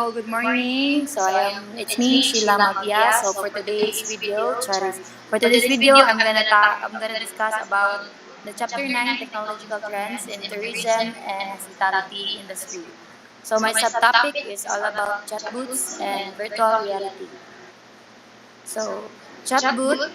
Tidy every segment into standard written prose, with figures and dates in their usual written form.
Hello, good morning. It's me, Sheila Magia. So for today's video, I'm gonna discuss about the chapter 9 technological trends in tourism and hospitality industry. So my subtopic is all about chatbots and virtual reality. So chatbot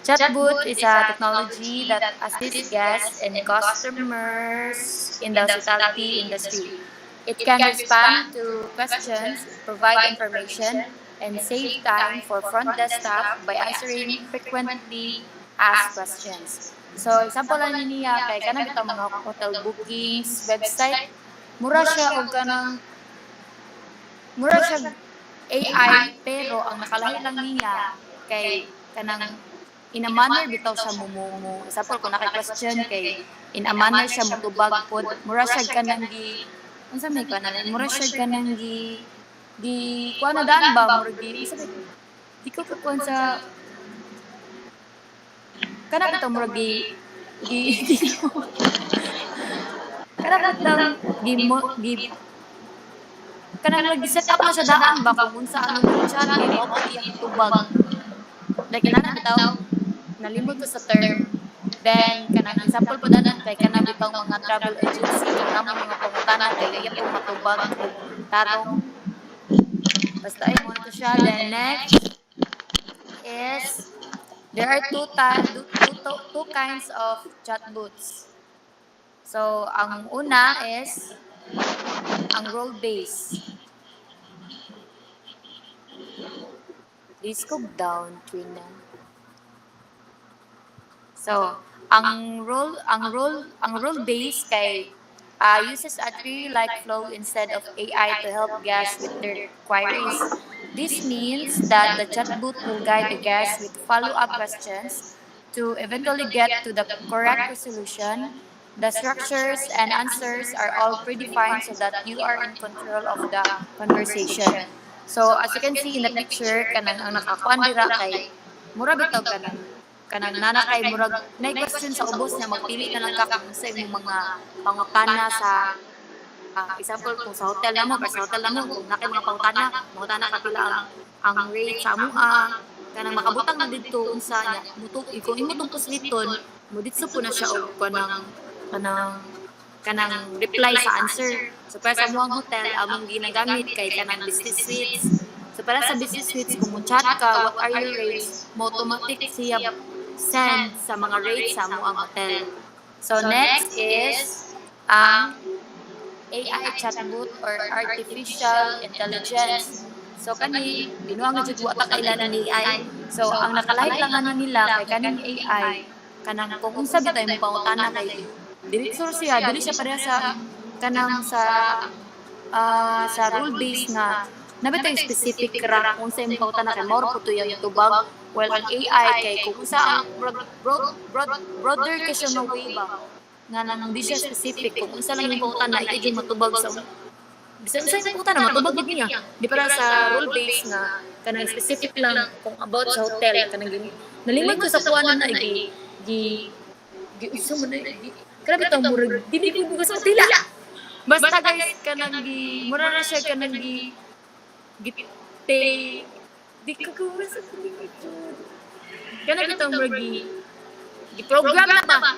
Chatbot is a technology that assists guests and customers in the hospitality industry. It can respond to questions, provide information, and save time for front desk staff by answering frequently asked questions. So, example lang niya kay kanang bitaw mga hotel bookings, website, mura siya og kanang mura siya AI pero ang nakalahi lang niya kay kanang in a manner bitaw siya mumumu. Example kung naka-question kay in a manner siya mutubag pod mura siya kanang gi unsa may kanang mura siya kanang gi kuan na daan ba mura gi di ko kuan sa kana bitaw mura gi kana bitaw gi kanang nag-set up na siya daan ba kung unsa ano yung chat kay mo pud iyang tubag like inana bitaw nalimot ko sa term. Then, kanang example po danan kay kanang bitong mga travel agency kung namon mga pangutana kay iya po matubag og tarong. Basta ay mo to siya. Then next is there are two kinds of chatbots. So, ang una is ang role based. Please go down, Trina. So, ang role base kay uses a tree-like flow instead of AI to help guests with their queries. This means that the chatbot will guide the guests with follow-up questions to eventually get to the correct resolution. The structures and answers are all predefined so that you are in control of the conversation. So, as you can see in the picture, kanang ang nakakuan dira kay mura bitaw kanang nana kay murag nay question sa ubos niya magpili na lang ka kung sa imong mga pangutana sa example kung sa hotel namo kung nakay mga pangutana ka pila ang rate sa amoa kanang makabutang na didto unsa nya kung imo tong pusliton mo ditso po na siya og kanang reply sa answer. So para sa among hotel among ginagamit kay kanang business suites. So para sa business suites kung mo chat ka what are your rates mo automatic siya send sa mga rates sa mo ang hotel. So next is ang AI chatbot or artificial intelligence. So kani binuang na jud wa ta kailan ni AI. So ang nakalahi lang ano nila kay kaning AI kanang kung unsa bitay mo pangutana kay dili siya pareha sa kanang sa rule based nga nabitay specific ra kung sa imong pangutana kay more po to yung tubag. Well, ang AI kay kung sa broader kasi no way ba nga nang hindi siya specific kung unsa lang yung pautan na ito yung matubag sa bisan sa yung pautan na matubag din niya di para sa rule base nga kanang specific lang kung about sa hotel kanang nalimot ko sa kuanan na gi usa mo na grabe tong murag dili ko bugas sa tila basta guys kanang mura na siya kanang di ko kuha sa pagkakit. Kana bitong i-program na ba?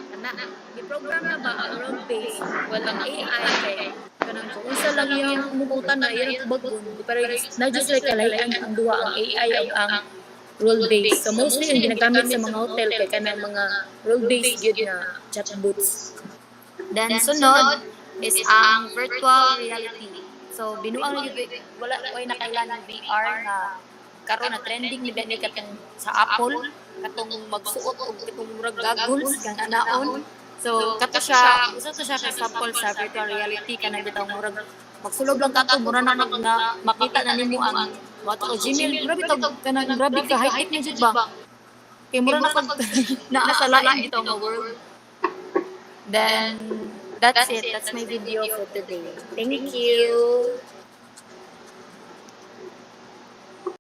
I-program na ba ang role base? Walang AI kay kanang kung unsa lang yung umukutan na iyang bagon. Di para na just like kalayan ang duwa ang AI ang role base. So mostly yung ginagamit sa mga hotel kay kanang mga role base gyud na chatbots. Then sunod is ang virtual reality. So binuang wala way na kailangan VR nga karon na trending ni gani katong sa Apple katong magsuot og katong murag goggles kang anaon. So kato siya usa to siya ka sample sa virtual reality kanang bitaw murag magsulog lang kato mura na makita na nimo ang wato Gmail grabe to kanang grabe ka high tech ni jud ba kay mura na naa sa lain bitaw nga world. Then that's it. That's my video for today. Thank you.